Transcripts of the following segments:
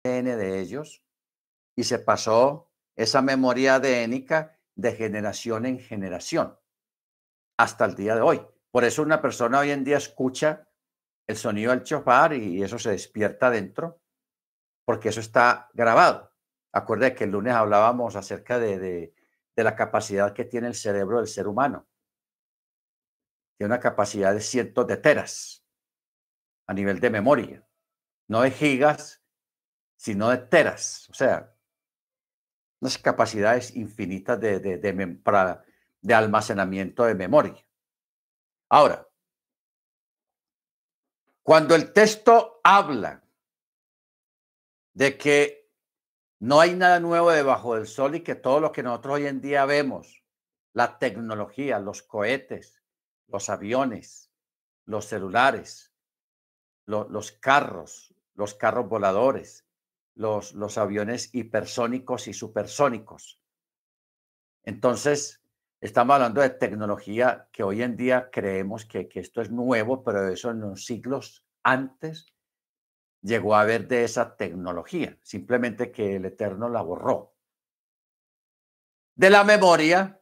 ADN de ellos y se pasó esa memoria adénica de generación en generación hasta el día de hoy. Por eso una persona hoy en día escucha el sonido del chofar y eso se despierta dentro, porque eso está grabado. Acuerde que el lunes hablábamos acerca de la capacidad que tiene el cerebro del ser humano. Tiene una capacidad de cientos de teras a nivel de memoria, no de gigas, sino de teras. O sea, unas capacidades infinitas de almacenamiento de memoria. Ahora, cuando el texto habla de que no hay nada nuevo debajo del sol y que todo lo que nosotros hoy en día vemos, la tecnología, los cohetes, los aviones, los celulares, los carros voladores, los aviones hipersónicos y supersónicos. Entonces, estamos hablando de tecnología que hoy en día creemos que esto es nuevo, pero eso en los siglos antes llegó a haber de esa tecnología, simplemente que el Eterno la borró de la memoria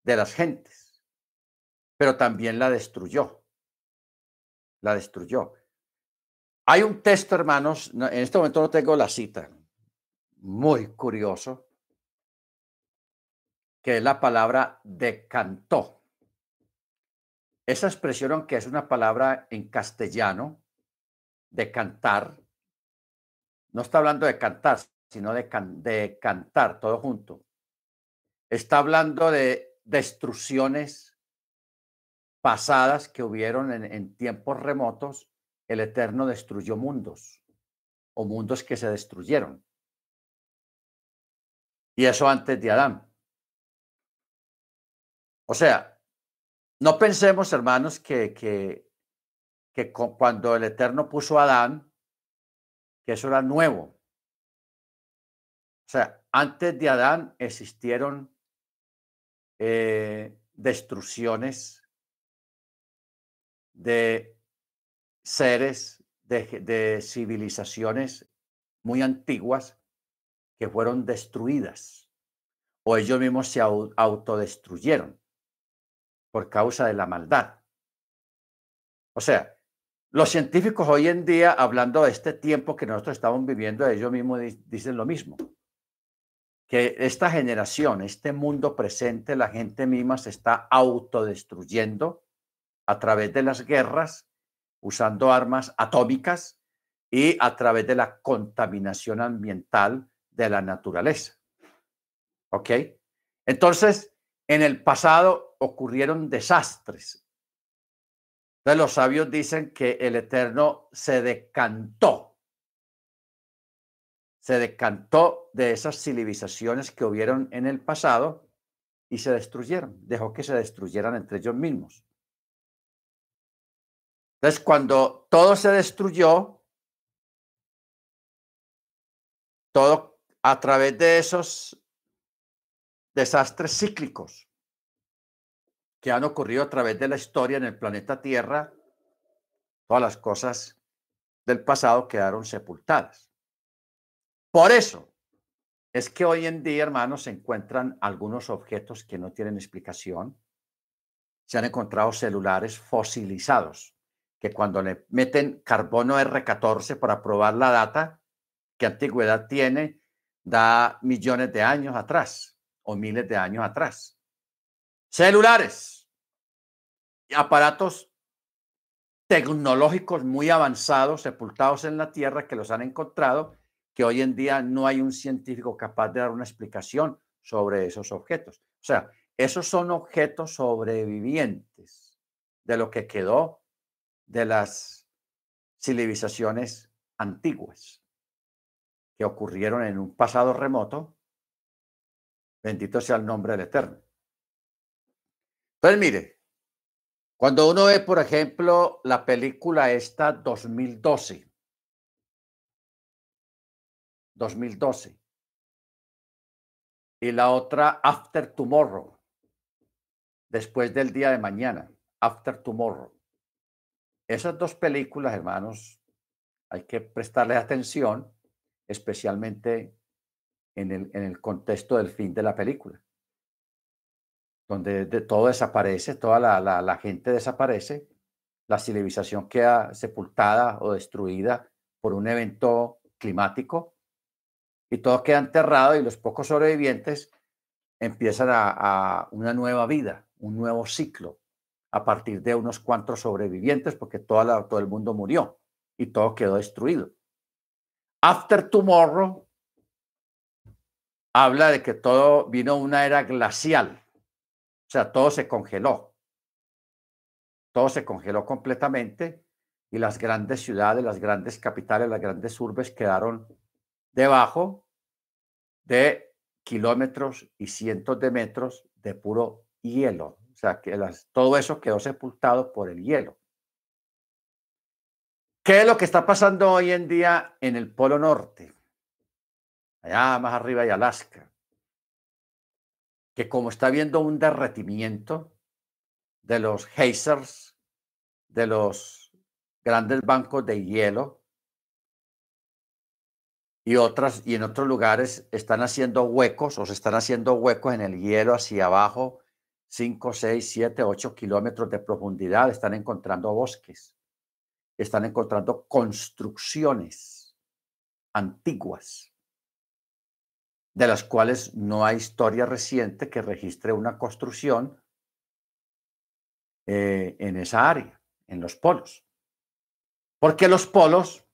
de las gentes, pero también la destruyó, la destruyó. Hay un texto, hermanos, en este momento no tengo la cita, muy curioso, que es la palabra decantó. Esa expresión, aunque es una palabra en castellano, de cantar, no está hablando de cantar, sino de cantar, todo junto. Está hablando de destrucciones pasadas que hubieron en tiempos remotos. El Eterno destruyó mundos o mundos que se destruyeron. Y eso antes de Adán. O sea, no pensemos, hermanos, cuando el Eterno puso a Adán, que eso era nuevo. O sea, antes de Adán existieron destrucciones de seres, de civilizaciones muy antiguas que fueron destruidas o ellos mismos se autodestruyeron por causa de la maldad. O sea, los científicos hoy en día, hablando de este tiempo que nosotros estamos viviendo, ellos mismos dicen lo mismo, que esta generación, este mundo presente, la gente misma se está autodestruyendo a través de las guerras, usando armas atómicas y a través de la contaminación ambiental de la naturaleza. ¿Ok? Entonces, en el pasado ocurrieron desastres. Entonces, los sabios dicen que el Eterno se decantó de esas civilizaciones que hubieron en el pasado y se destruyeron, dejó que se destruyeran entre ellos mismos. Entonces, cuando todo se destruyó, todo a través de esos desastres cíclicos que han ocurrido a través de la historia en el planeta Tierra, todas las cosas del pasado quedaron sepultadas. Por eso es que hoy en día, hermanos, se encuentran algunos objetos que no tienen explicación. Se han encontrado celulares fosilizados, que cuando le meten carbono R14 para probar la data, qué antigüedad tiene, da millones de años atrás o miles de años atrás. Celulares y aparatos tecnológicos muy avanzados, sepultados en la Tierra, que los han encontrado, que hoy en día no hay un científico capaz de dar una explicación sobre esos objetos. O sea, esos son objetos sobrevivientes de lo que quedó de las civilizaciones antiguas que ocurrieron en un pasado remoto. Bendito sea el nombre del Eterno. Entonces, mire, cuando uno ve, por ejemplo, la película esta 2012 y la otra After Tomorrow, después del día de mañana, After Tomorrow. Esas dos películas, hermanos, hay que prestarle atención, especialmente en el contexto del fin de la película, donde todo desaparece, toda la gente desaparece, la civilización queda sepultada o destruida por un evento climático y todo queda enterrado y los pocos sobrevivientes empiezan a una nueva vida, un nuevo ciclo, a partir de unos cuantos sobrevivientes, porque todo el mundo murió y todo quedó destruido. After Tomorrow habla de que todo vino una era glacial, o sea, todo se congeló completamente y las grandes ciudades, las grandes capitales, las grandes urbes quedaron debajo de kilómetros y cientos de metros de puro hielo. O sea, que todo eso quedó sepultado por el hielo. ¿Qué es lo que está pasando hoy en día en el Polo Norte? Allá más arriba de Alaska, que como está habiendo un derretimiento de los geysers, de los grandes bancos de hielo y en otros lugares están haciendo huecos o se están haciendo huecos en el hielo hacia abajo, 5, 6, 7, 8 kilómetros de profundidad, están encontrando bosques, están encontrando construcciones antiguas, de las cuales no hay historia reciente que registre una construcción en esa área, en los polos. Porque los polos,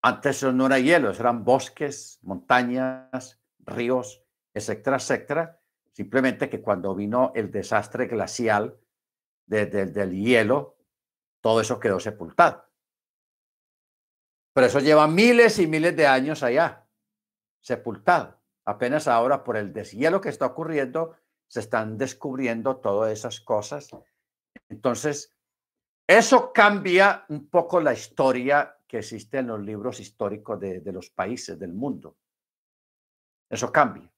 antes eso no era hielo, eso eran bosques, montañas, ríos, etcétera, etcétera. Simplemente que cuando vino el desastre glacial del hielo, todo eso quedó sepultado. Pero eso lleva miles y miles de años allá, sepultado. Apenas ahora por el deshielo que está ocurriendo, se están descubriendo todas esas cosas. Entonces, eso cambia un poco la historia que existe en los libros históricos de los países del mundo. Eso cambia.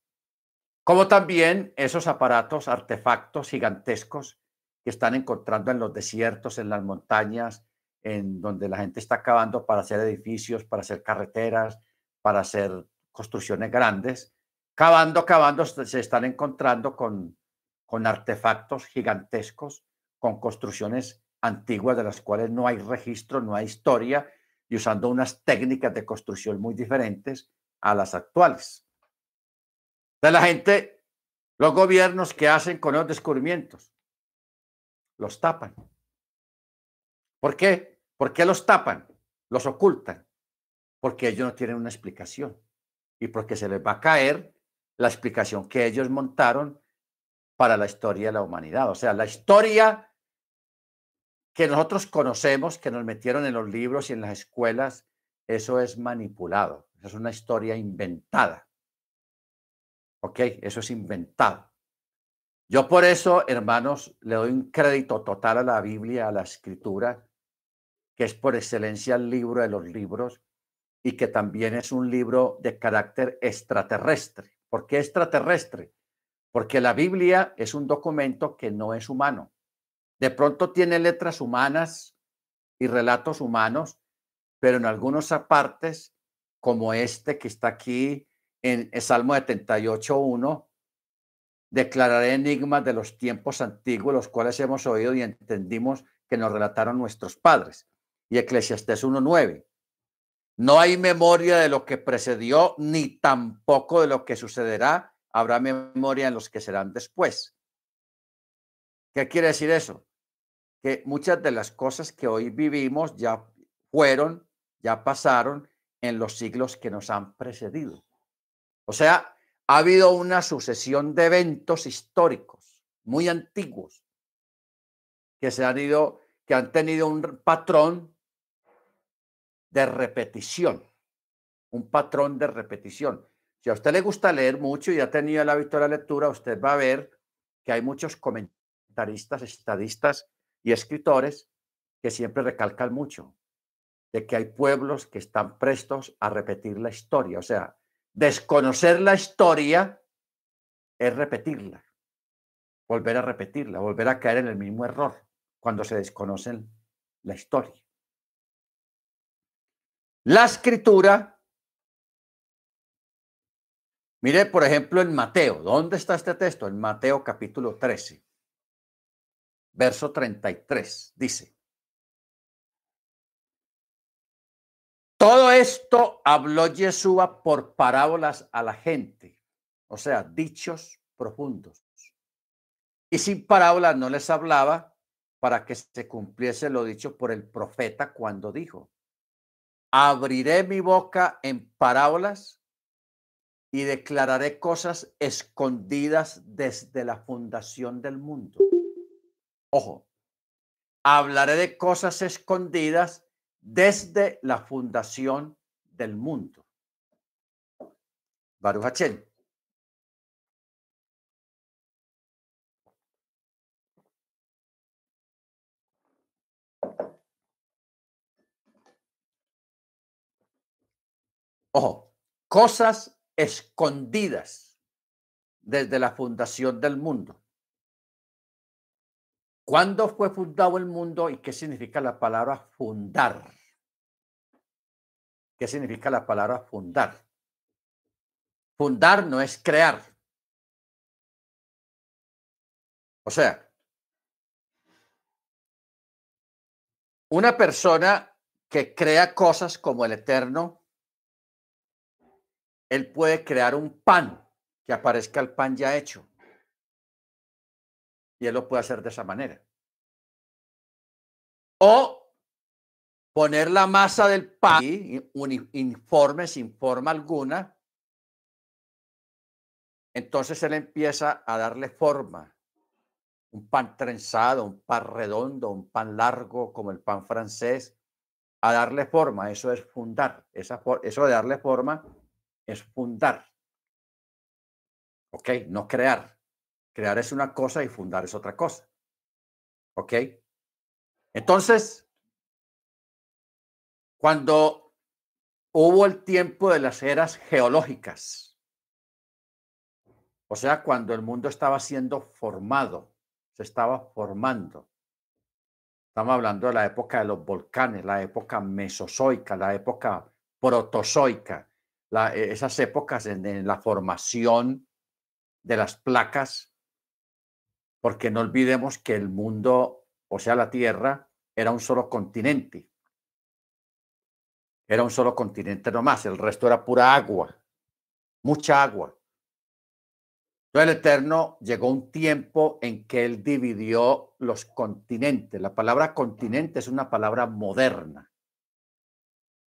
Como también esos aparatos, artefactos gigantescos que están encontrando en los desiertos, en las montañas, en donde la gente está cavando para hacer edificios, para hacer carreteras, para hacer construcciones grandes. Cavando, cavando, se están encontrando con artefactos gigantescos, con construcciones antiguas de las cuales no hay registro, no hay historia, y usando unas técnicas de construcción muy diferentes a las actuales. De la gente, los gobiernos, ¿qué hacen con los descubrimientos? Los tapan. ¿Por qué? ¿Por qué los tapan? Los ocultan. Porque ellos no tienen una explicación y porque se les va a caer la explicación que ellos montaron para la historia de la humanidad. O sea, la historia que nosotros conocemos, que nos metieron en los libros y en las escuelas, eso es manipulado. Eso es una historia inventada. ¿Ok? Eso es inventado. Yo por eso, hermanos, le doy un crédito total a la Biblia, a la Escritura, que es por excelencia el libro de los libros y que también es un libro de carácter extraterrestre. ¿Por qué extraterrestre? Porque la Biblia es un documento que no es humano. De pronto tiene letras humanas y relatos humanos, pero en algunas partes, como este que está aquí en el Salmo 78:1, declararé enigmas de los tiempos antiguos, los cuales hemos oído y entendimos que nos relataron nuestros padres. Y Eclesiastés 1:9. No hay memoria de lo que precedió, ni tampoco de lo que sucederá. Habrá memoria en los que serán después. ¿Qué quiere decir eso? Que muchas de las cosas que hoy vivimos ya fueron, ya pasaron en los siglos que nos han precedido. O sea, ha habido una sucesión de eventos históricos muy antiguos que se han ido, que han tenido un patrón de repetición, un patrón de repetición. Si a usted le gusta leer mucho y ha tenido el hábito de la lectura, usted va a ver que hay muchos comentaristas, estadistas y escritores que siempre recalcan mucho de que hay pueblos que están prestos a repetir la historia. O sea, desconocer la historia es repetirla, volver a repetirla, volver a caer en el mismo error cuando se desconocen la historia. La escritura, mire, por ejemplo, en Mateo. ¿Dónde está este texto? En Mateo capítulo 13, verso 33. Dice, todo esto habló Yeshua por parábolas a la gente, o sea, dichos profundos. Y sin parábolas no les hablaba para que se cumpliese lo dicho por el profeta cuando dijo, abriré mi boca en parábolas y declararé cosas escondidas desde la fundación del mundo. Ojo, hablaré de cosas escondidas desde la fundación del mundo. Baruch Hachel. Ojo, cosas escondidas desde la fundación del mundo. ¿Cuándo fue fundado el mundo y qué significa la palabra fundar? ¿Qué significa la palabra fundar? Fundar no es crear. O sea, una persona que crea cosas como el Eterno, él puede crear un pan, que aparezca el pan ya hecho. Y él lo puede hacer de esa manera. O poner la masa del pan uniforme, sin forma alguna. Entonces él empieza a darle forma. Un pan trenzado, un pan redondo, un pan largo como el pan francés. A darle forma, eso es fundar. Eso de darle forma es fundar. ¿Ok? No crear. Crear es una cosa y fundar es otra cosa. ¿Ok? Entonces, cuando hubo el tiempo de las eras geológicas, o sea, cuando el mundo estaba siendo formado, se estaba formando. Estamos hablando de la época de los volcanes, la época mesozoica, la época protozoica, esas épocas en la formación de las placas, porque no olvidemos que el mundo, o sea, la Tierra, era un solo continente. Era un solo continente nomás, el resto era pura agua, mucha agua. Entonces el Eterno llegó un tiempo en que Él dividió los continentes. La palabra continente es una palabra moderna.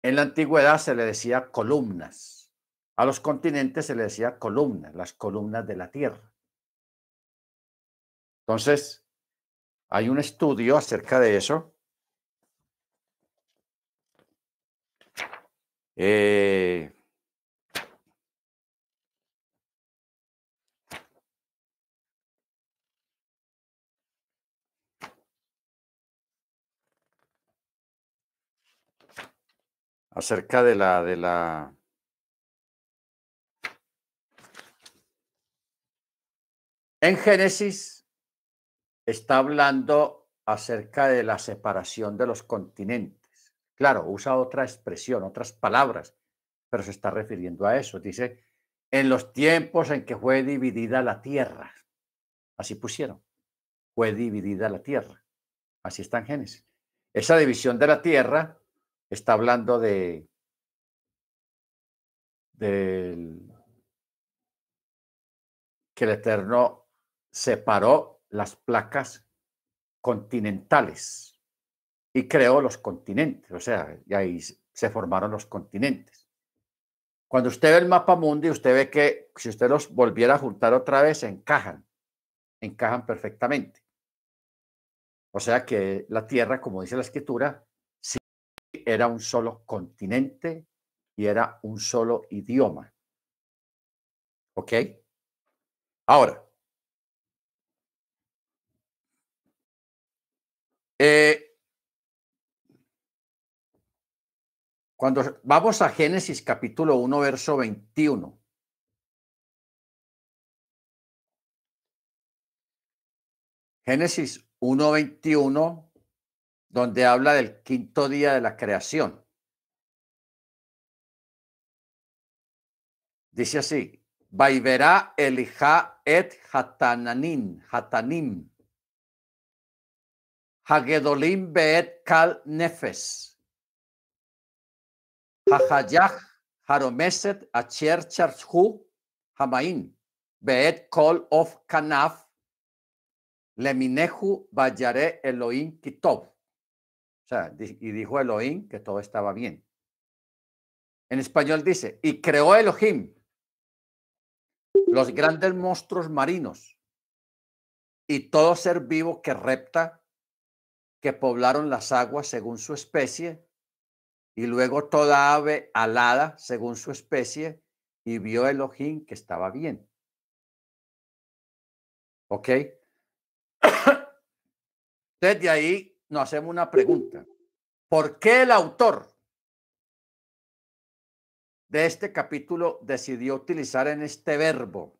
En la antigüedad se le decía columnas. A los continentes se le decía columnas, las columnas de la Tierra. Entonces, hay un estudio acerca de eso. Eh, acerca de la en Génesis está hablando acerca de la separación de los continentes. Claro, usa otra expresión, otras palabras, pero se está refiriendo a eso. Dice, en los tiempos en que fue dividida la tierra, así pusieron, fue dividida la tierra. Así está en Génesis. Esa división de la tierra está hablando del que el Eterno separó las placas continentales y creó los continentes, o sea, y ahí se formaron los continentes. Cuando usted ve el mapa mundi, usted ve que si usted los volviera a juntar otra vez, encajan perfectamente. O sea que la Tierra, como dice la Escritura, sí era un solo continente y era un solo idioma. ¿Ok? Ahora, eh, cuando vamos a Génesis capítulo 1, verso 21. Génesis 1:21, donde habla del quinto día de la creación. Dice así, Vaivera Elijá et Hatanim, Hagedolim beet kal nefes, Hahayach haromeset acher charhu hamain, beet kol of kanaf, leminehu bayare Elohim kitov. O sea, y dijo Elohim que todo estaba bien. En español dice, y creó Elohim los grandes monstruos marinos y todo ser vivo que repta, que poblaron las aguas según su especie, y luego toda ave alada según su especie, y vio Elohim que estaba bien. ¿Ok? Desde ahí nos hacemos una pregunta. ¿Por qué el autor de este capítulo decidió utilizar en este verbo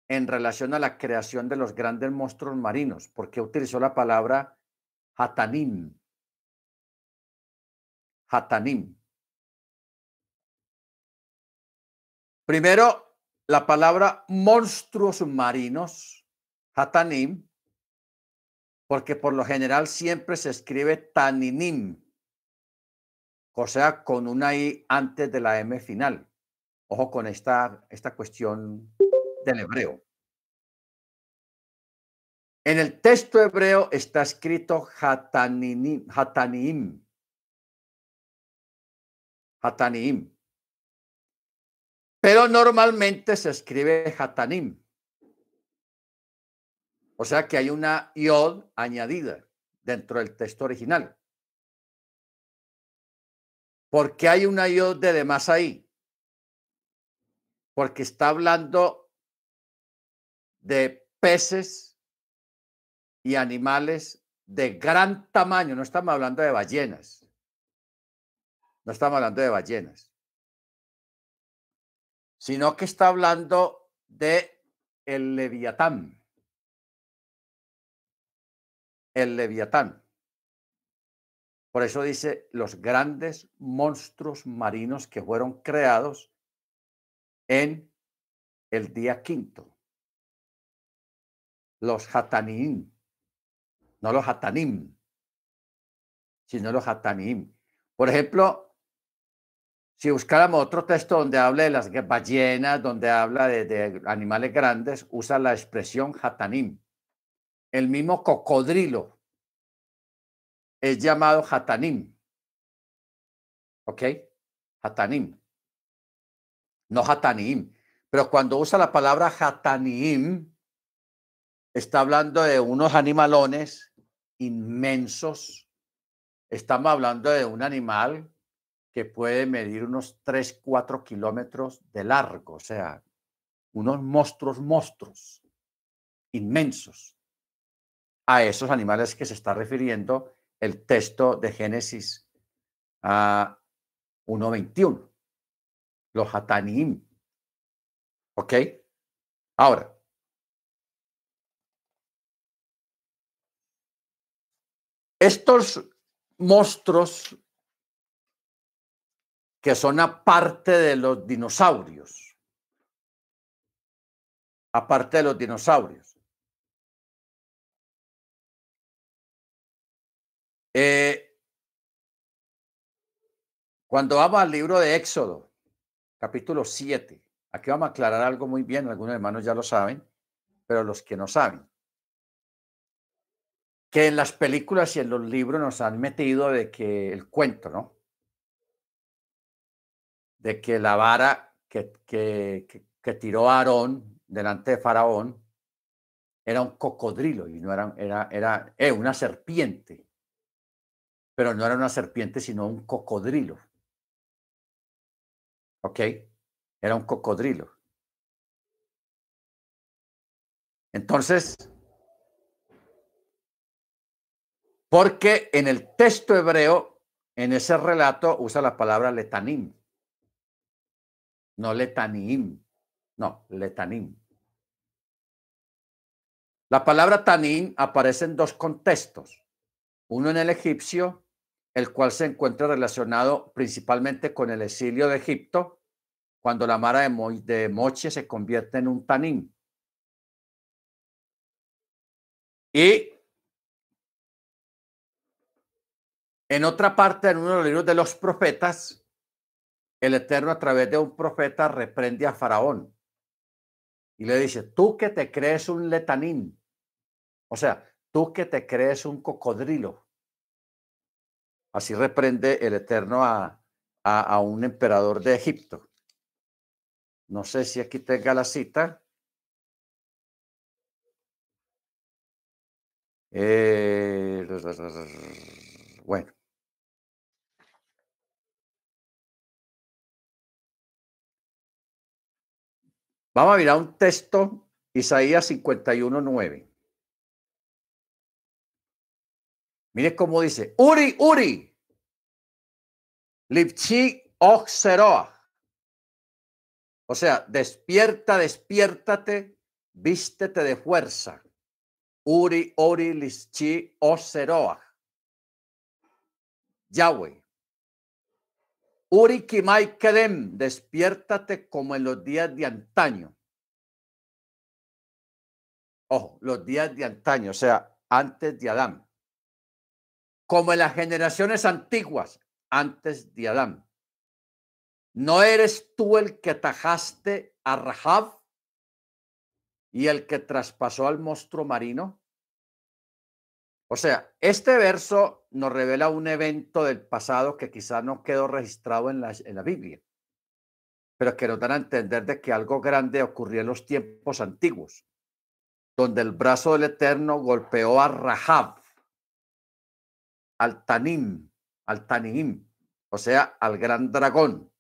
en relación a la creación de los grandes monstruos marinos? ¿Por qué utilizó la palabra Hatanim? Hatanim. Primero, la palabra monstruos marinos, Hatanim, porque por lo general siempre se escribe Taninim, o sea, con una I antes de la M final. Ojo con esta cuestión del hebreo. En el texto hebreo está escrito Hatanim, Hatanim, pero normalmente se escribe Hatanim. O sea que hay una iod añadida dentro del texto original. ¿Por qué hay una iod de más ahí? Porque está hablando de peces y animales de gran tamaño. No estamos hablando de ballenas. No estamos hablando de ballenas. Sino que está hablando de el Leviatán. El Leviatán. Por eso dice los grandes monstruos marinos que fueron creados en el día quinto. Los Hatanim, no los Hatanim, sino los Hatanim. Por ejemplo, si buscáramos otro texto donde hable de las ballenas, donde habla de animales grandes, usa la expresión Hatanim. El mismo cocodrilo es llamado Hatanim. ¿Ok? Hatanim. No Hatanim. Pero cuando usa la palabra Hatanim, está hablando de unos animalones inmensos. Estamos hablando de un animal que puede medir unos 3, 4 kilómetros de largo. O sea, unos monstruos inmensos. A esos animales que se está refiriendo el texto de Génesis 1:21. Los Hatanim. ¿Ok? Ahora, estos monstruos que son aparte de los dinosaurios, aparte de los dinosaurios, cuando vamos al libro de Éxodo, capítulo 7, aquí vamos a aclarar algo muy bien, algunos hermanos ya lo saben, pero los que no saben, que en las películas y en los libros nos han metido de que el cuento, ¿no? De que la vara que tiró Aarón delante de Faraón era un cocodrilo y no era una serpiente, pero no era una serpiente, sino un cocodrilo. ¿Ok? Era un cocodrilo. Entonces, porque en el texto hebreo, en ese relato, usa la palabra letanim. No letanim, no, letanim. La palabra tanim aparece en dos contextos. Uno en el egipcio, el cual se encuentra relacionado principalmente con el exilio de Egipto, cuando la mara de moche se convierte en un tanín. Y en otra parte, en uno de los libros de los profetas, el Eterno a través de un profeta reprende a Faraón y le dice, tú que te crees un letanín, o sea, tú que te crees un cocodrilo. Así reprende el Eterno a un emperador de Egipto. No sé si aquí tenga la cita. Bueno, vamos a mirar un texto, Isaías 51:9. Mire cómo dice, Uri, Uri, Lipchi och Seroah. O sea, despierta, despiértate, vístete de fuerza. Uri, Ori, Lipchi och Seroah. Yahweh. Uri Kimai Kedem, despiértate como en los días de antaño. Ojo, los días de antaño, o sea, antes de Adán. Como en las generaciones antiguas, antes de Adán. ¿No eres tú el que atajaste a Rahab y el que traspasó al monstruo marino? O sea, este verso nos revela un evento del pasado que quizás no quedó registrado en la Biblia, pero que nos dan a entender de que algo grande ocurrió en los tiempos antiguos, donde el brazo del Eterno golpeó a Rahab, al Tanim, o sea, al gran dragón.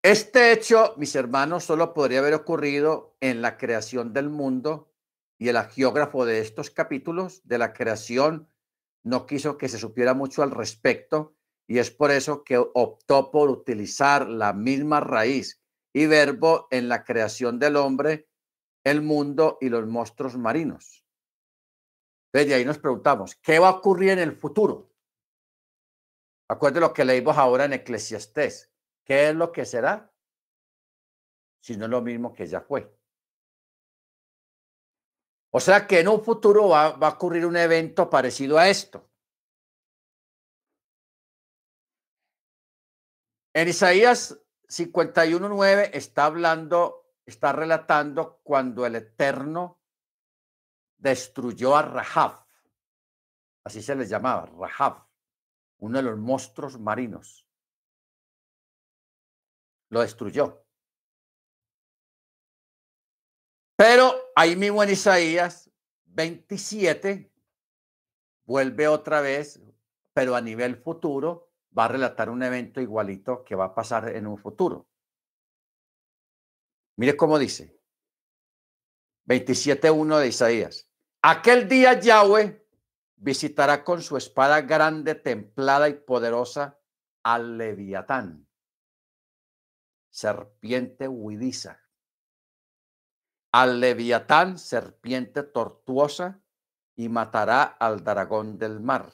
Este hecho, mis hermanos, solo podría haber ocurrido en la creación del mundo, y el hagiógrafo de estos capítulos de la creación no quiso que se supiera mucho al respecto, y es por eso que optó por utilizar la misma raíz y verbo en la creación del hombre, el mundo y los monstruos marinos. Desde ahí nos preguntamos, ¿qué va a ocurrir en el futuro? Acuérdense lo que leímos ahora en Eclesiastés. ¿Qué es lo que será? Si no es lo mismo que ya fue. O sea que en un futuro va a ocurrir un evento parecido a esto. En Isaías 51:9 está relatando cuando el Eterno destruyó a Rahab. Así se les llamaba, Rahab, uno de los monstruos marinos. Lo destruyó. Pero ahí mismo en Isaías 27 vuelve otra vez, pero a nivel futuro, va a relatar un evento igualito que va a pasar en un futuro. Mire cómo dice, 27:1 de Isaías. Aquel día Yahweh visitará con su espada grande, templada y poderosa al Leviatán, serpiente huidiza. Al Leviatán, serpiente tortuosa, y matará al dragón del mar.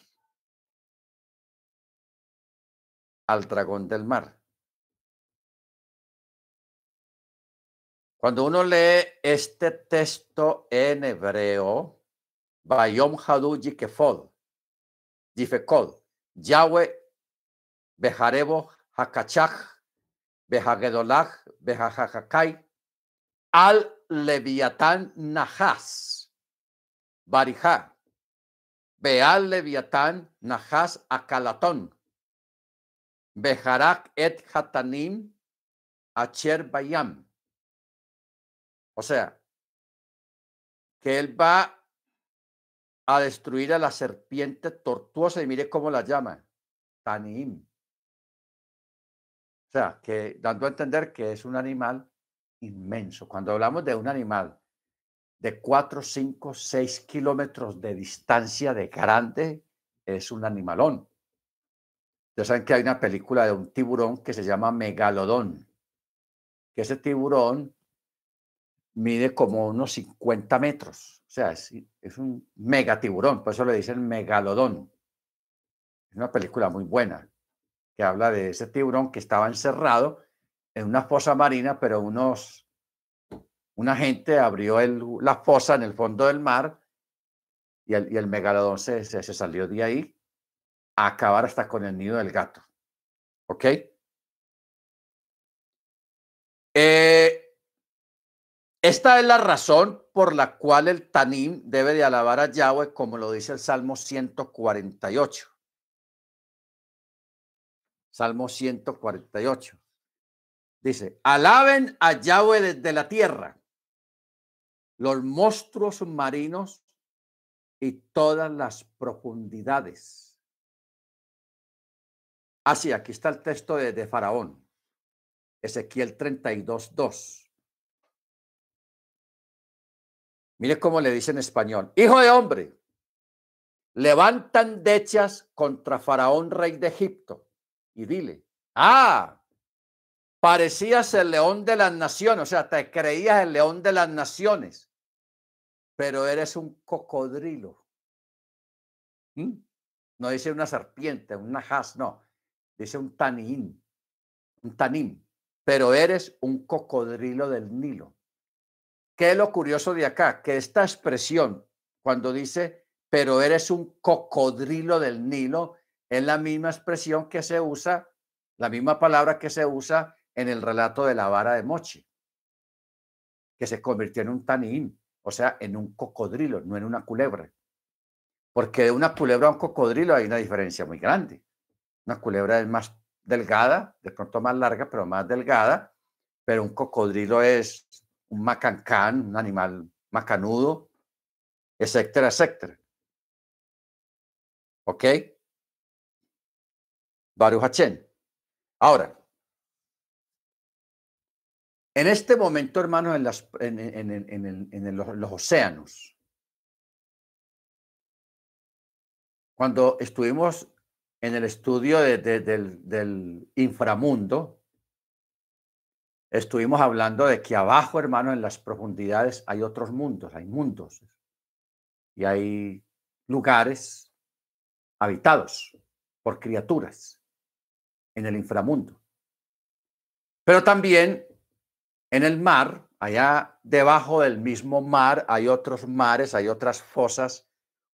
Al dragón del mar. Cuando uno lee este texto en hebreo, Bayom Hadu Yikefod, Yifekod, Yahweh Bejarebo Hakachach, Behagedolach, Behajakai, al Leviatán Nahas, Barijá, Beal Leviatán Nahas Akalatón, Bejarak et Hatanim Acher Bayam. O sea, que él va a destruir a la serpiente tortuosa, y mire cómo la llama, Tanim. O sea, que dando a entender que es un animal inmenso. Cuando hablamos de un animal de 4, 5, 6 kilómetros de distancia de grande, es un animalón. Ya saben que hay una película de un tiburón que se llama Megalodón, que ese tiburón mide como unos 50 metros. O sea, es un megatiburón, por eso le dicen Megalodón. Es una película muy buena, que habla de ese tiburón que estaba encerrado en una fosa marina, pero una gente abrió la fosa en el fondo del mar y el megalodón se salió de ahí a acabar hasta con el nido del gato. ¿Ok? Esta es la razón por la cual el Tanim debe de alabar a Yahweh, como lo dice el Salmo 148. Salmo 148. Dice, alaben a Yahweh desde la tierra, los monstruos marinos y todas las profundidades. Así, aquí está el texto de Faraón, Ezequiel 32:2. Mire cómo le dice en español, hijo de hombre, levantan dechas contra Faraón, rey de Egipto, y dile, parecías el león de las naciones, o sea, te creías el león de las naciones, pero eres un cocodrilo. ¿Mm? No dice una serpiente, un najás, no, dice un tanín, pero eres un cocodrilo del Nilo. ¿Qué es lo curioso de acá? Que esta expresión, cuando dice, pero eres un cocodrilo del Nilo, es la misma expresión que se usa, la misma palabra que se usa en el relato de la vara de Moche, que se convirtió en un tanín, o sea, en un cocodrilo, no en una culebra. Porque de una culebra a un cocodrilo hay una diferencia muy grande. Una culebra es más delgada, de pronto más larga, pero más delgada, pero un cocodrilo es un macancán, un animal macanudo, etcétera, etcétera. ¿Ok? Baruch Hachén. Ahora, en este momento, hermanos, los océanos, cuando estuvimos en el estudio del inframundo, estuvimos hablando de que abajo, hermano, en las profundidades hay otros mundos, hay mundos y hay lugares habitados por criaturas en el inframundo. Pero también en el mar, allá debajo del mismo mar, hay otros mares, hay otras fosas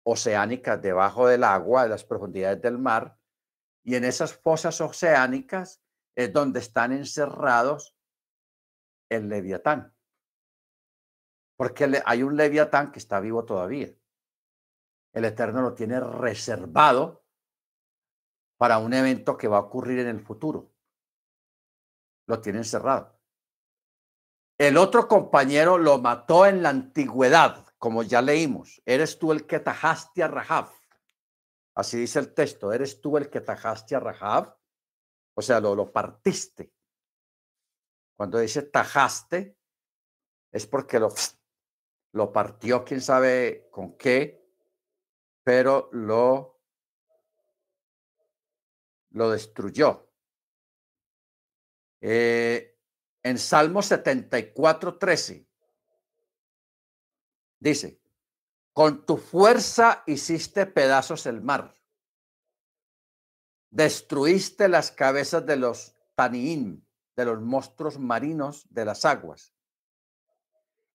oceánicas debajo del agua, de las profundidades del mar, y en esas fosas oceánicas es donde están encerrados el leviatán. Porque hay un leviatán que está vivo todavía. El Eterno lo tiene reservado para un evento que va a ocurrir en el futuro. Lo tiene encerrado. El otro compañero lo mató en la antigüedad, como ya leímos. Eres tú el que tajaste a Rahab. Así dice el texto. Eres tú el que tajaste a Rahab. O sea, lo partiste. Cuando dice tajaste, es porque lo partió, quién sabe con qué, pero lo destruyó. En Salmo 74:13 dice, con tu fuerza hiciste pedazos el mar, destruiste las cabezas de los taniín, de los monstruos marinos de las aguas,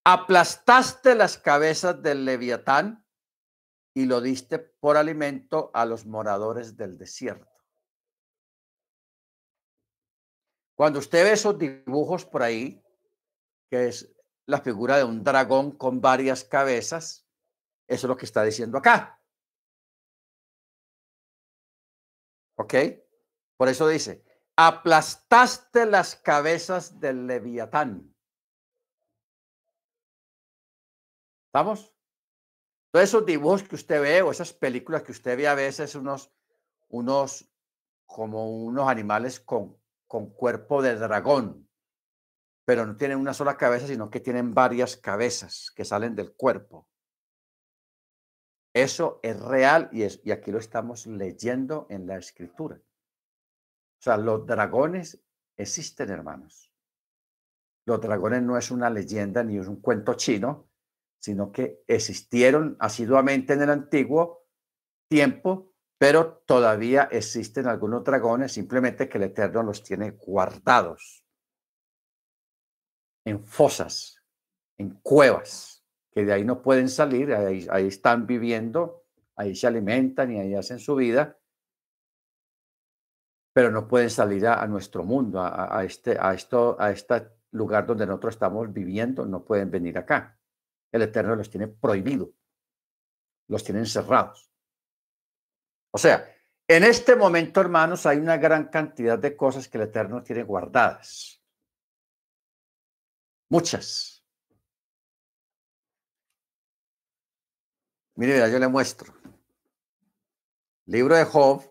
aplastaste las cabezas del leviatán y lo diste por alimento a los moradores del desierto. Cuando usted ve esos dibujos por ahí, que es la figura de un dragón con varias cabezas, eso es lo que está diciendo acá. ¿Ok? Por eso dice, aplastaste las cabezas del leviatán. ¿Estamos? Todos esos dibujos que usted ve o esas películas que usted ve a veces, como unos animales con cuerpo de dragón, pero no tienen una sola cabeza, sino que tienen varias cabezas que salen del cuerpo. Eso es real y aquí lo estamos leyendo en la escritura. O sea, los dragones existen, hermanos. Los dragones no es una leyenda ni es un cuento chino, sino que existieron asiduamente en el antiguo tiempo pero todavía existen algunos dragones, simplemente que el Eterno los tiene guardados en fosas, en cuevas, que de ahí no pueden salir, ahí están viviendo, ahí se alimentan y ahí hacen su vida, pero no pueden salir a nuestro mundo, a este lugar donde nosotros estamos viviendo, no pueden venir acá. El Eterno los tiene prohibido, los tiene encerrados. O sea, en este momento, hermanos, hay una gran cantidad de cosas que el Eterno tiene guardadas. Muchas. Mire, yo le muestro. Libro de Job.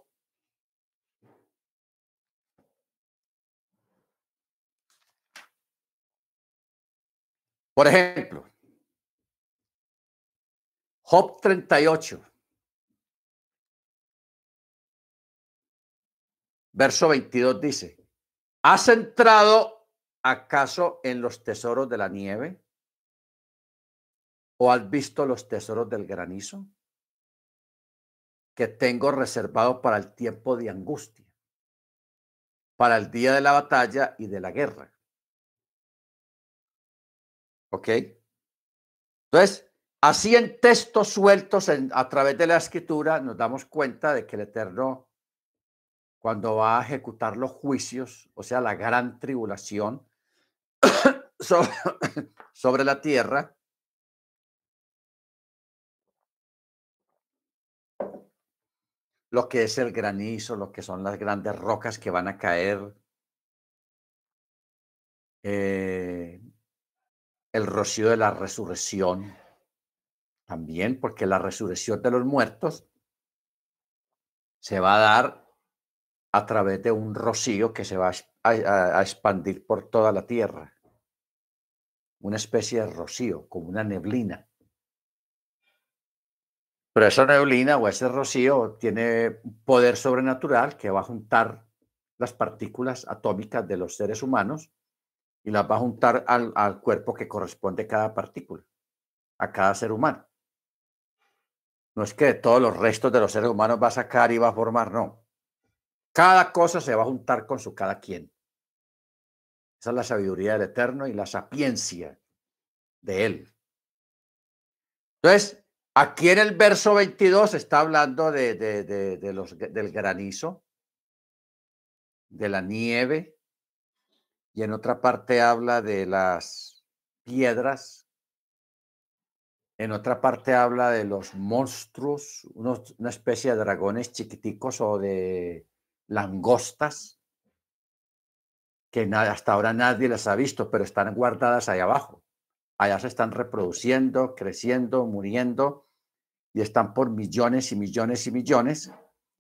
Por ejemplo, Job 38, verso 22 dice, ¿has entrado acaso en los tesoros de la nieve? ¿O has visto los tesoros del granizo? Que tengo reservado para el tiempo de angustia, para el día de la batalla y de la guerra. ¿Ok? Entonces, así en textos sueltos a través de la escritura, nos damos cuenta de que el Eterno, cuando va a ejecutar los juicios, o sea, la gran tribulación sobre, sobre la tierra, lo que es el granizo, lo que son las grandes rocas que van a caer, eh, el rocío de la resurrección, también, porque la resurrección de los muertos se va a dar a través de un rocío que se va a expandir por toda la tierra, una especie de rocío, como una neblina. Pero esa neblina o ese rocío tiene un poder sobrenatural que va a juntar las partículas atómicas de los seres humanos y las va a juntar al cuerpo que corresponde a cada partícula, a cada ser humano. No es que todos los restos de los seres humanos va a sacar y va a formar, no. Cada cosa se va a juntar con su cada quien. Esa es la sabiduría del Eterno y la sapiencia de Él. Entonces, aquí en el verso 22 está hablando del granizo, de la nieve, y en otra parte habla de las piedras, en otra parte habla de los monstruos, una especie de dragones chiquiticos o de langostas, que hasta ahora nadie las ha visto, pero están guardadas ahí abajo. Allá se están reproduciendo, creciendo, muriendo, y están por millones y millones y millones,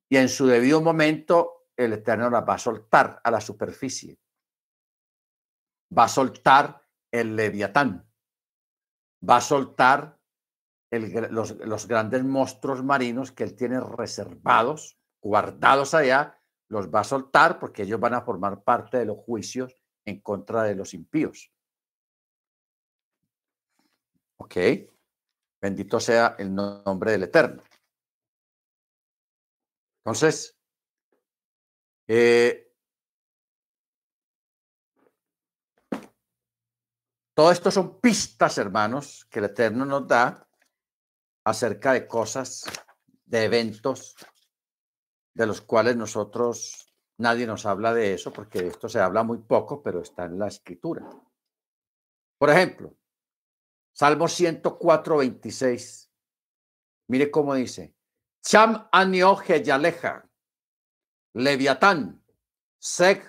y en su debido momento el Eterno las va a soltar a la superficie. Va a soltar el Leviatán, va a soltar los grandes monstruos marinos que él tiene reservados, guardados allá, los va a soltar porque ellos van a formar parte de los juicios en contra de los impíos. ¿Ok? Bendito sea el nombre del Eterno. Entonces, todo esto son pistas, hermanos, que el Eterno nos da acerca de cosas, de eventos, de los cuales nadie nos habla de eso, porque esto se habla muy poco, pero está en la Escritura. Por ejemplo, Salmo 104, 26. Mire cómo dice. Cham anio yaleja, Leviatán, Seg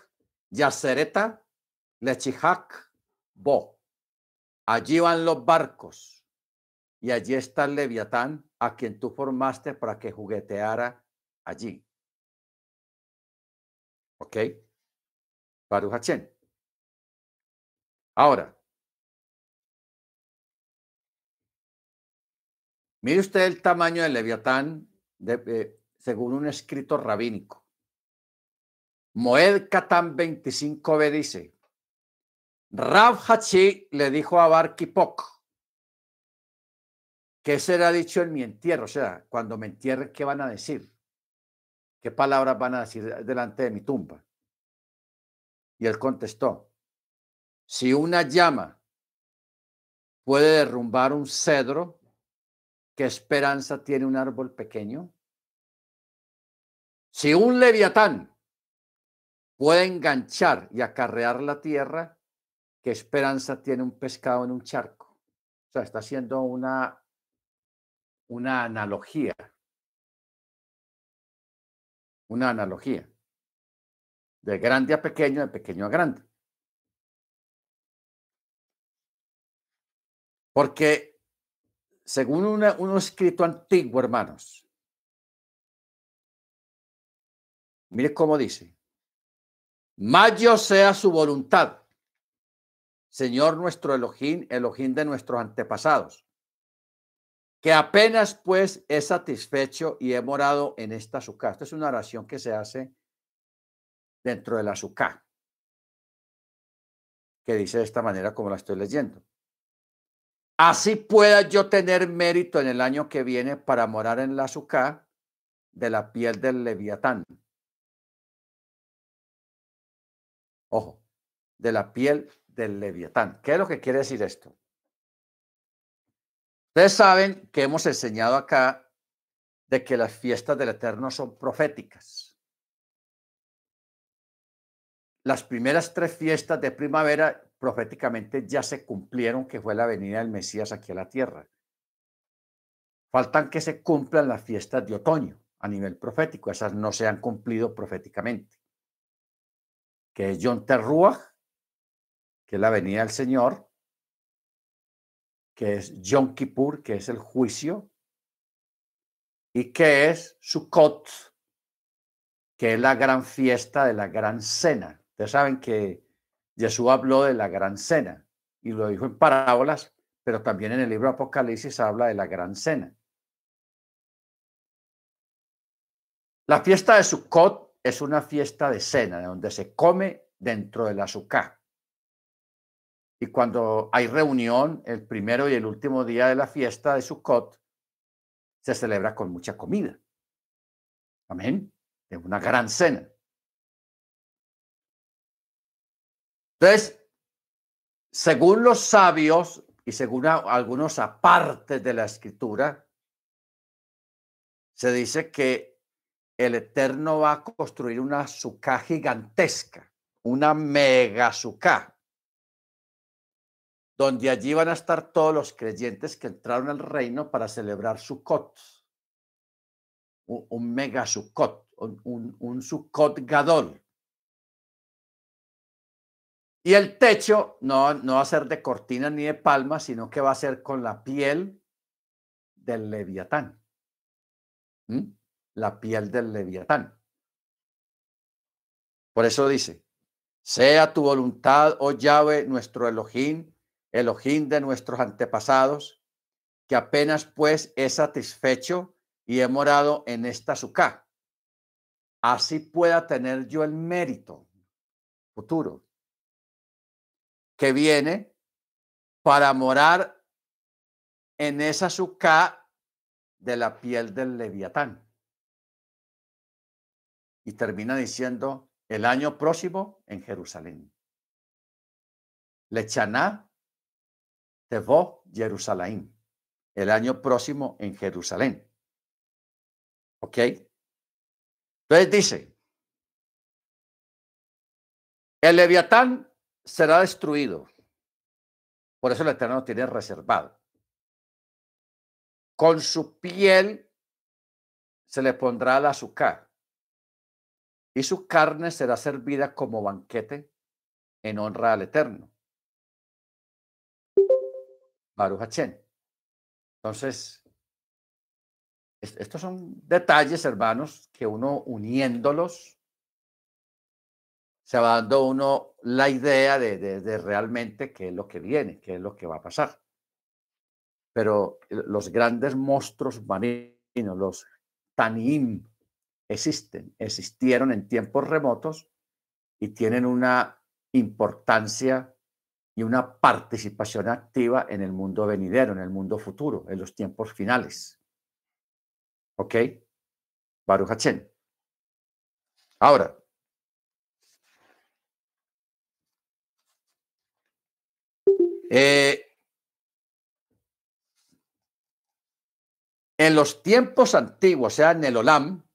yacereta, lechihak bo. Allí van los barcos y allí está el Leviatán a quien tú formaste para que jugueteara allí. ¿Ok? Baruch Hachén. Ahora, mire usted el tamaño del Leviatán según un escrito rabínico. Moed Katan 25b dice, Rav Hachi le dijo a Bar Kipok, ¿qué será dicho en mi entierro? O sea, cuando me entierren, ¿qué van a decir? ¿qué palabras van a decir delante de mi tumba? Y él contestó, si una llama puede derrumbar un cedro, ¿qué esperanza tiene un árbol pequeño? Si un leviatán puede enganchar y acarrear la tierra, ¿qué esperanza tiene un pescado en un charco? O sea, está haciendo una analogía, una analogía, de grande a pequeño, de pequeño a grande. Porque según un escrito antiguo, hermanos, mire cómo dice, mayo sea su voluntad, Señor nuestro Elohim, Elohim de nuestros antepasados, que apenas pues he satisfecho y he morado en esta sucá. Esta es una oración que se hace dentro de la sucá, que dice de esta manera como la estoy leyendo. Así pueda yo tener mérito en el año que viene para morar en la sucá de la piel del leviatán. Ojo, de la piel del leviatán. ¿Qué es lo que quiere decir esto? Ustedes saben que hemos enseñado acá de que las fiestas del Eterno son proféticas. Las primeras 3 fiestas de primavera proféticamente ya se cumplieron, que fue la venida del Mesías aquí a la tierra. Faltan que se cumplan las fiestas de otoño a nivel profético. Esas no se han cumplido proféticamente. Que es Yom Teruah, que es la venida del Señor, que es Yom Kippur, que es el juicio, y que es Sukkot, que es la gran fiesta de la gran cena. Ustedes saben que Jesús habló de la gran cena y lo dijo en parábolas, pero también en el libro Apocalipsis habla de la gran cena. La fiesta de Sukkot es una fiesta de cena, donde se come dentro de la sukkah. Y cuando hay reunión, el primero y el último día de la fiesta de Sukkot, se celebra con mucha comida. Amén. Es una gran cena. Entonces, según los sabios y según algunos apartes de la escritura, se dice que el Eterno va a construir una sucá gigantesca, una mega sucá, donde allí van a estar todos los creyentes que entraron al reino para celebrar Sukkot, un mega Sukkot, un Sukkot Gadol. Y el techo no va a ser de cortinas ni de palmas, sino que va a ser con la piel del leviatán. La piel del leviatán. Por eso dice, sea tu voluntad, oh Yahweh, nuestro Elohim, Elohim de nuestros antepasados, que apenas pues he satisfecho y he morado en esta sucá. Así pueda tener yo el mérito futuro que viene para morar en esa sucá de la piel del leviatán. Y termina diciendo, el año próximo en Jerusalén. Lechaná Tevó Jerusalén. El año próximo en Jerusalén. ¿Ok? Entonces dice, el leviatán será destruido. Por eso el Eterno lo tiene reservado. Con su piel se le pondrá el azúcar y su carne será servida como banquete en honra al Eterno. Baruch Hachén. Entonces, estos son detalles, hermanos, que uno uniéndolos se va dando uno la idea de realmente qué es lo que viene, qué es lo que va a pasar. Pero los grandes monstruos marinos, los Tanim, existieron en tiempos remotos y tienen una importancia y una participación activa en el mundo venidero, en el mundo futuro, en los tiempos finales. ¿Ok? Baruch Hachén. Ahora, en los tiempos antiguos, o sea, en el Olam,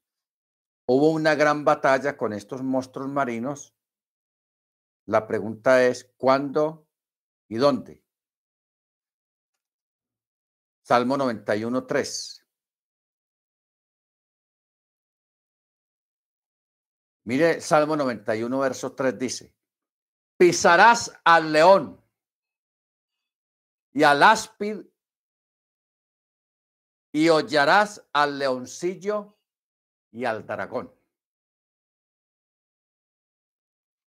hubo una gran batalla con estos monstruos marinos. La pregunta es, ¿cuándo y dónde? Salmo 91:3. Mire, Salmo 91, verso 3 dice, pisarás al león y al áspid y hollarás al leoncillo y al dragón.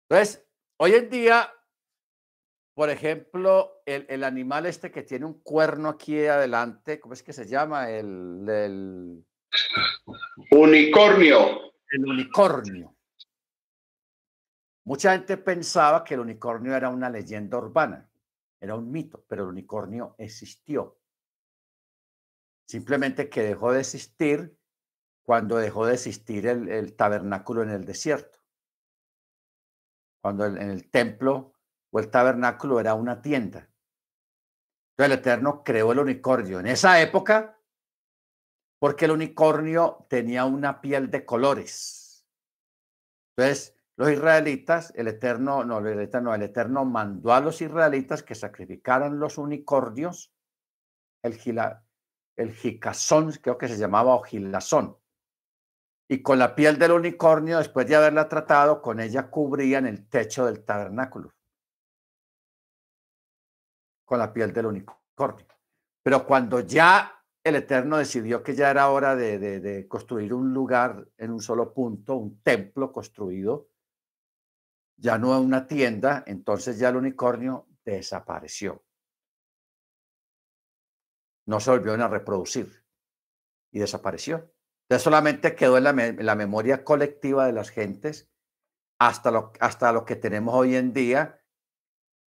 Entonces, hoy en día, por ejemplo, el animal este que tiene un cuerno aquí adelante, ¿cómo es que se llama? Unicornio. El unicornio. Mucha gente pensaba que el unicornio era una leyenda urbana, era un mito, pero el unicornio existió. Simplemente que dejó de existir cuando dejó de existir el tabernáculo en el desierto. Cuando en el templo o el tabernáculo era una tienda. Entonces el Eterno creó el unicornio en esa época porque el unicornio tenía una piel de colores. Entonces los israelitas, el Eterno mandó a los israelitas que sacrificaran los unicornios, el jicasón, creo que se llamaba, o gilazón. Y con la piel del unicornio, después de haberla tratado, con ella cubrían el techo del tabernáculo. Con la piel del unicornio. Pero cuando ya el Eterno decidió que ya era hora de construir un lugar en un solo punto, un templo construido, ya no una tienda, entonces ya el unicornio desapareció. No se volvieron a reproducir y desapareció. Entonces solamente quedó en la memoria colectiva de las gentes hasta lo que tenemos hoy en día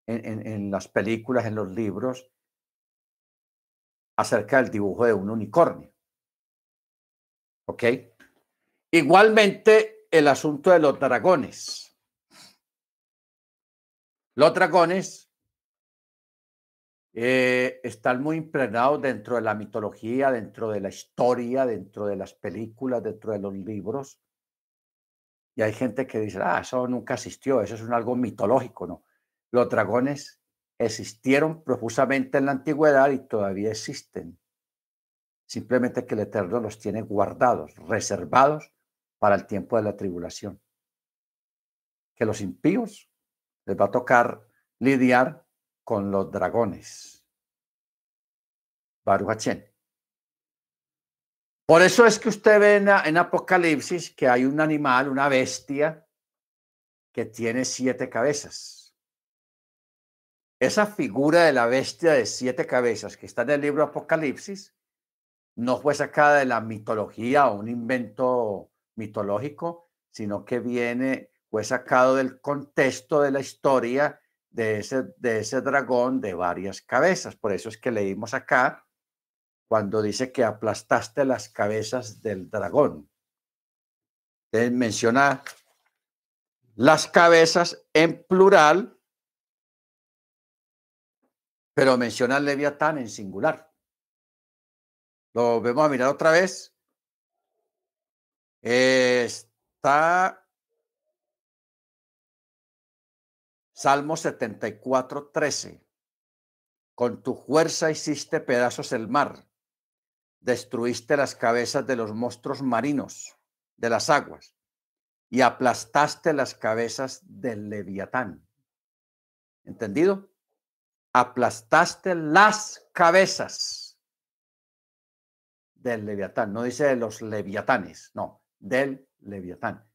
en las películas, en los libros, acerca del dibujo de un unicornio. ¿Ok? Igualmente, el asunto de los dragones. Los dragones están muy impregnados dentro de la mitología, dentro de la historia, dentro de las películas, dentro de los libros. Y hay gente que dice, eso nunca existió, eso es algo mitológico, ¿no? Los dragones existieron profusamente en la antigüedad y todavía existen. Simplemente que el Eterno los tiene guardados, reservados para el tiempo de la tribulación. Que los impíos les va a tocar lidiar con los dragones. Baruch Hachén. Por eso es que usted ve en Apocalipsis que hay un animal, una bestia, que tiene 7 cabezas. Esa figura de la bestia de 7 cabezas que está en el libro Apocalipsis no fue sacada de la mitología o un invento mitológico, sino que fue sacado del contexto de la historia de ese dragón de varias cabezas. Por eso es que leímos acá cuando dice que aplastaste las cabezas del dragón. Entonces menciona las cabezas en plural, pero menciona al Leviatán en singular. Lo vemos a mirar otra vez. Está Salmo 74:13. Con tu fuerza hiciste pedazos el mar, destruiste las cabezas de los monstruos marinos de las aguas y aplastaste las cabezas del Leviatán. ¿Entendido? Aplastaste las cabezas del Leviatán. No dice de los leviatanes, no, del Leviatán.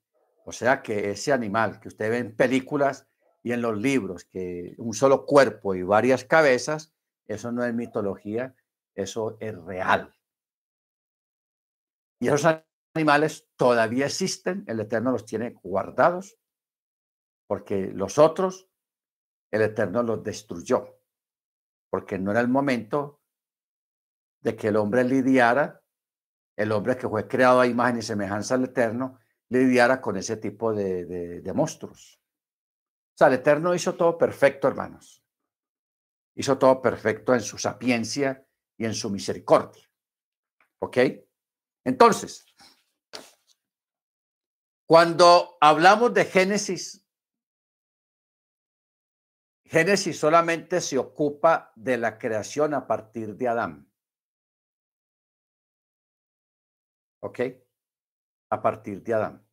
O sea que ese animal que usted ve en películas y en los libros, que un solo cuerpo y varias cabezas, eso no es mitología, eso es real. Y esos animales todavía existen, el Eterno los tiene guardados, porque los otros, el Eterno los destruyó, porque no era el momento de que el hombre lidiara, el hombre que fue creado a imagen y semejanza del Eterno, lidiara con ese tipo de monstruos. O sea, el Eterno hizo todo perfecto, hermanos. Hizo todo perfecto en su sapiencia y en su misericordia. ¿Ok? Entonces, cuando hablamos de Génesis, Génesis solamente se ocupa de la creación a partir de Adán. ¿Ok? A partir de Adán.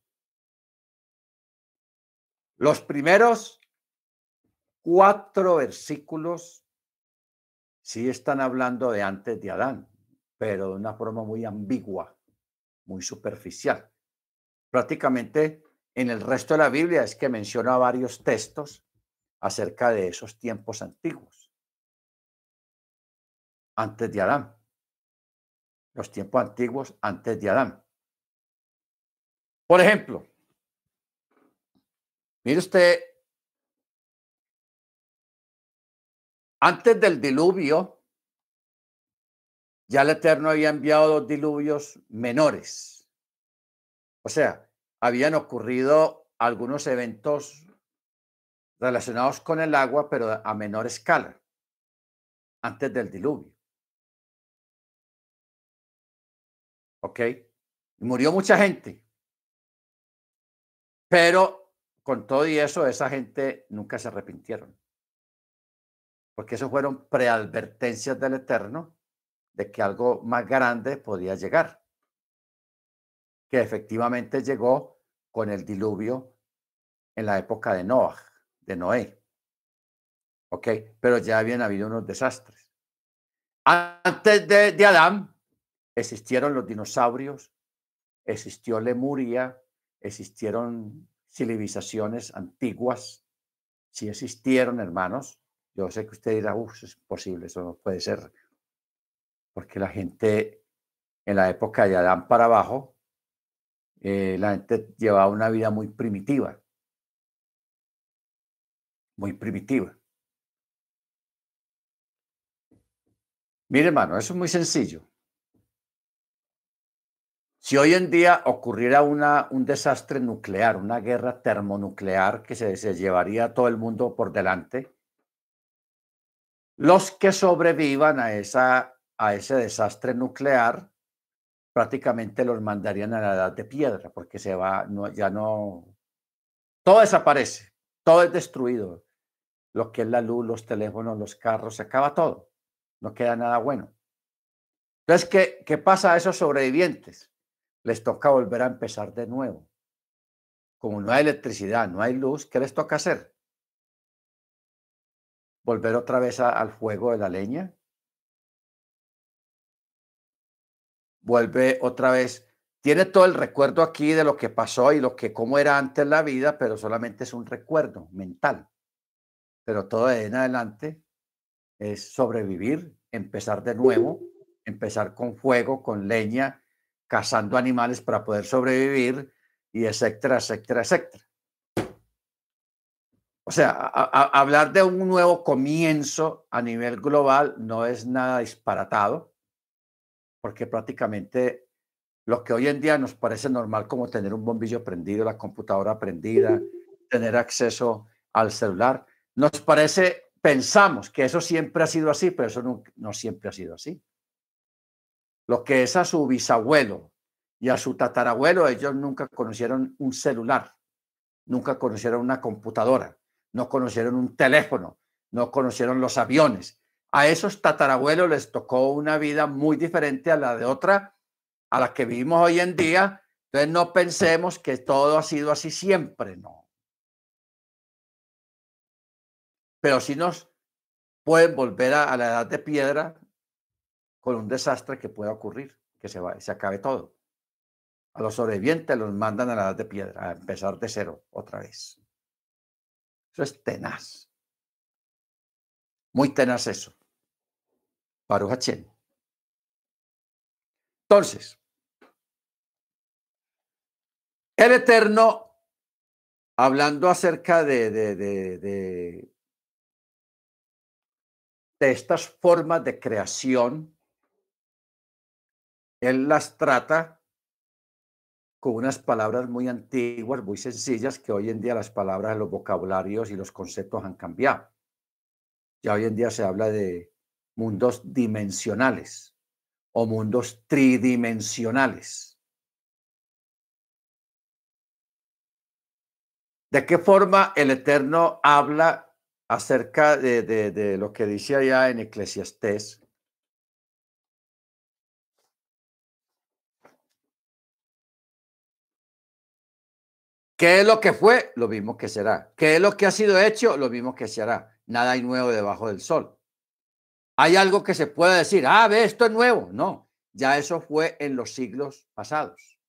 Los primeros 4 versículos sí están hablando de antes de Adán, pero de una forma muy ambigua, muy superficial. Prácticamente en el resto de la Biblia es que menciona varios textos acerca de esos tiempos antiguos, antes de Adán, los tiempos antiguos antes de Adán. Por ejemplo, mire usted, antes del diluvio, ya el Eterno había enviado 2 diluvios menores. O sea, habían ocurrido algunos eventos relacionados con el agua, pero a menor escala, antes del diluvio. ¿Ok? Y murió mucha gente, pero con todo y eso, esa gente nunca se arrepintieron, porque eso fueron preadvertencias del Eterno de que algo más grande podía llegar, que efectivamente llegó con el diluvio en la época de Noé. ¿Ok? Pero ya habían habido unos desastres. Antes de Adán existieron los dinosaurios, existió Lemuria, existieron civilizaciones antiguas, sí existieron, hermanos. Yo sé que usted dirá, uff, es imposible, eso no puede ser, porque la gente en la época de Adán para abajo, la gente llevaba una vida muy primitiva, muy primitiva. Mire, hermano, eso es muy sencillo. Si hoy en día ocurriera un desastre nuclear, una guerra termonuclear que se llevaría a todo el mundo por delante, los que sobrevivan a ese desastre nuclear prácticamente los mandarían a la edad de piedra, porque se va, no, ya no, todo desaparece, todo es destruido. Lo que es la luz, los teléfonos, los carros, se acaba todo, no queda nada bueno. Entonces, ¿qué pasa a esos sobrevivientes? Les toca volver a empezar de nuevo. Como no hay electricidad, no hay luz, ¿qué les toca hacer? Volver otra vez al fuego de la leña. Vuelve otra vez. Tiene todo el recuerdo aquí de lo que pasó y cómo era antes la vida, pero solamente es un recuerdo mental. Pero todo de en adelante es sobrevivir, empezar de nuevo, empezar con fuego, con leña, cazando animales para poder sobrevivir y etcétera, etcétera, etcétera. O sea, hablar de un nuevo comienzo a nivel global no es nada disparatado, porque prácticamente lo que hoy en día nos parece normal, como tener un bombillo prendido, la computadora prendida, tener acceso al celular, nos parece, pensamos que eso siempre ha sido así, pero eso no siempre ha sido así. Lo que es a su bisabuelo y a su tatarabuelo, ellos nunca conocieron un celular, nunca conocieron una computadora, no conocieron un teléfono, no conocieron los aviones. A esos tatarabuelos les tocó una vida muy diferente a la de otra, a la que vivimos hoy en día. Entonces no pensemos que todo ha sido así siempre, no. Pero sí nos pueden volver a la edad de piedra con un desastre que pueda ocurrir, que se acabe todo. A los sobrevivientes los mandan a la edad de piedra, a empezar de cero otra vez. Eso es tenaz, muy tenaz eso. Baruch Hachén. Entonces, el Eterno, hablando acerca de estas formas de creación, él las trata con unas palabras muy antiguas, muy sencillas, que hoy en día las palabras, los vocabularios y los conceptos han cambiado. Ya hoy en día se habla de mundos dimensionales o mundos tridimensionales. ¿De qué forma el Eterno habla acerca de lo que dice allá en Eclesiastés? ¿Qué es lo que fue? Lo mismo que será. ¿Qué es lo que ha sido hecho? Lo mismo que se hará. Nada hay nuevo debajo del sol. ¿Hay algo que se pueda decir? Ah, ve, esto es nuevo. No, ya eso fue en los siglos pasados.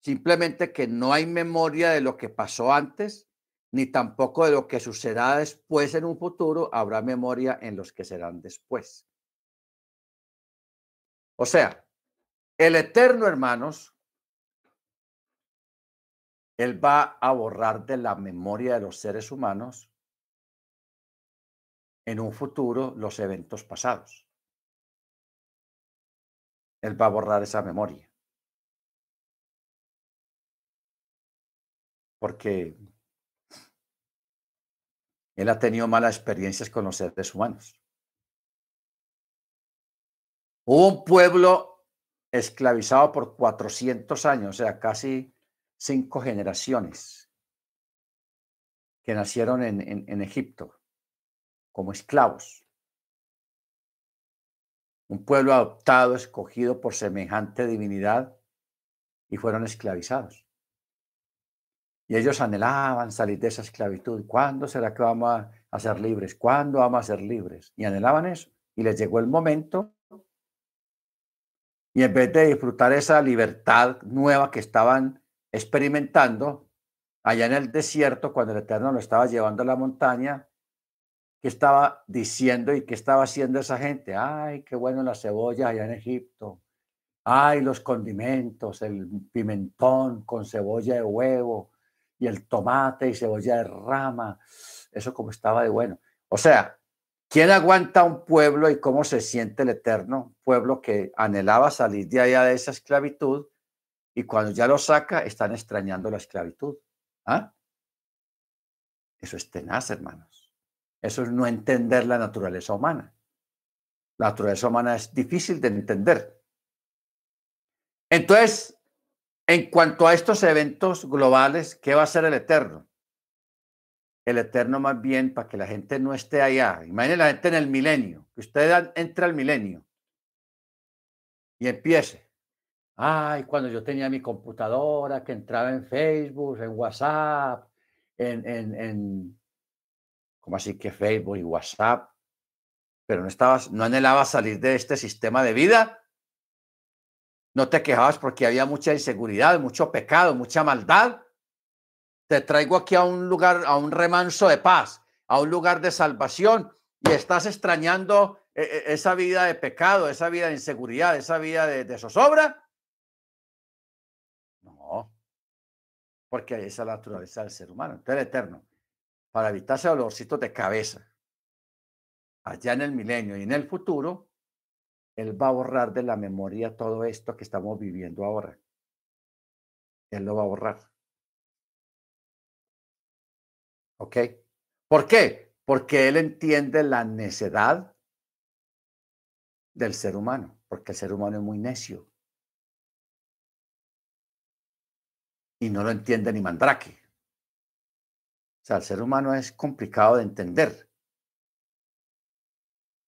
Simplemente que no hay memoria de lo que pasó antes, ni tampoco de lo que sucederá después en un futuro. Habrá memoria en los que serán después. O sea, el Eterno, hermanos, Él va a borrar de la memoria de los seres humanos en un futuro los eventos pasados. Él va a borrar esa memoria. Porque Él ha tenido malas experiencias con los seres humanos. Hubo un pueblo esclavizado por 400 años, o sea, casi 5 generaciones, que nacieron en Egipto como esclavos. Un pueblo adoptado, escogido por semejante divinidad, y fueron esclavizados. Y ellos anhelaban salir de esa esclavitud. ¿Cuándo será que vamos a ser libres? ¿Cuándo vamos a ser libres? Y anhelaban eso. Y les llegó el momento. Y en vez de disfrutar esa libertad nueva que estaban experimentando allá en el desierto, cuando el Eterno lo estaba llevando a la montaña, ¿qué estaba diciendo y qué estaba haciendo esa gente? Ay, qué bueno la cebolla allá en Egipto. Ay, los condimentos, el pimentón con cebolla de huevo y el tomate y cebolla de rama. Eso como estaba de bueno. O sea, ¿quién aguanta un pueblo y cómo se siente el Eterno? Pueblo que anhelaba salir de allá de esa esclavitud y cuando ya lo saca, están extrañando la esclavitud. ¿Ah? Eso es tenaz, hermanos. Eso es no entender la naturaleza humana. La naturaleza humana es difícil de entender. Entonces, en cuanto a estos eventos globales, ¿qué va a hacer el Eterno? El Eterno más bien, para que la gente no esté allá. Imaginen la gente en el milenio, que usted entra al milenio y empiece. Ay, cuando yo tenía mi computadora, que entraba en Facebook, en WhatsApp, ¿cómo así que Facebook y WhatsApp? Pero no anhelabas salir de este sistema de vida. No te quejabas porque había mucha inseguridad, mucho pecado, mucha maldad. Te traigo aquí a un lugar, a un remanso de paz, a un lugar de salvación y estás extrañando esa vida de pecado, esa vida de inseguridad, esa vida de zozobra. No, porque esa es la naturaleza del ser humano. Entonces, el Eterno, para evitarse dolorcitos de cabeza, allá en el milenio y en el futuro, Él va a borrar de la memoria todo esto que estamos viviendo ahora. Él lo va a borrar. ¿Ok? ¿Por qué? Porque Él entiende la necedad del ser humano, porque el ser humano es muy necio y no lo entiende ni Mandrake. O sea, el ser humano es complicado de entender.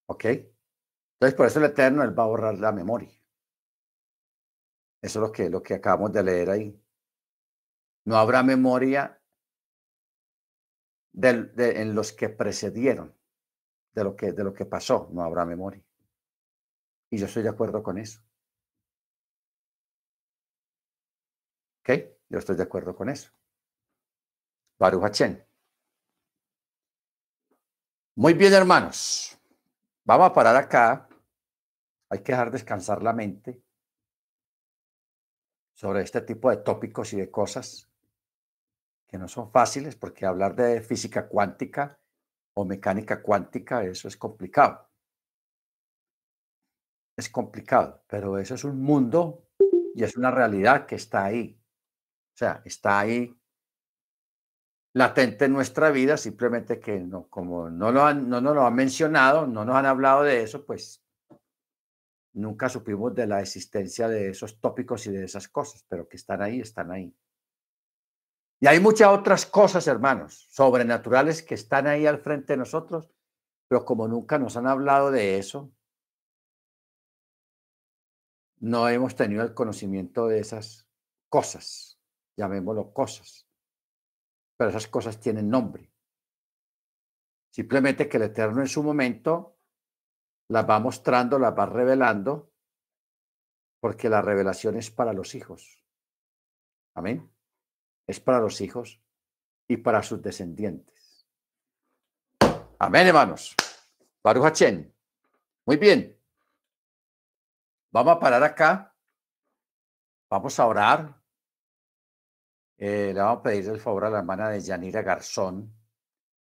¿Ok? Entonces, por eso el Eterno, Él va a borrar la memoria. Eso es lo que acabamos de leer ahí. No habrá memoria en los que precedieron, de lo que pasó, no habrá memoria. Y yo estoy de acuerdo con eso. ¿Ok? Yo estoy de acuerdo con eso. Baruch Hachén. Muy bien, hermanos. Vamos a parar acá. Hay que dejar descansar la mente sobre este tipo de tópicos y de cosas que no son fáciles, porque hablar de física cuántica o mecánica cuántica, eso es complicado. Es complicado, pero eso es un mundo Y es una realidad que está ahí. O sea, está ahí latente en nuestra vida, simplemente que no, como no nos lo han mencionado, no nos han hablado de eso, pues nunca supimos de la existencia de esos tópicos y de esas cosas, pero que están ahí, están ahí. Y hay muchas otras cosas, hermanos, sobrenaturales que están ahí al frente de nosotros, pero como nunca nos han hablado de eso, no hemos tenido el conocimiento de esas cosas, llamémoslo cosas, pero esas cosas tienen nombre. Simplemente que el Eterno en su momento las va mostrando, las va revelando, porque la revelación es para los hijos. Amén. Es para los hijos y para sus descendientes. Amén, hermanos. Baruch Hachén. Muy bien. Vamos a parar acá. Vamos a orar. Le vamos a pedir el favor a la hermana de Yanira Garzón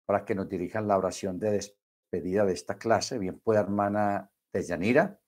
para que nos dirijan la oración de despedida de esta clase. Bien pueda, hermana de Yanira.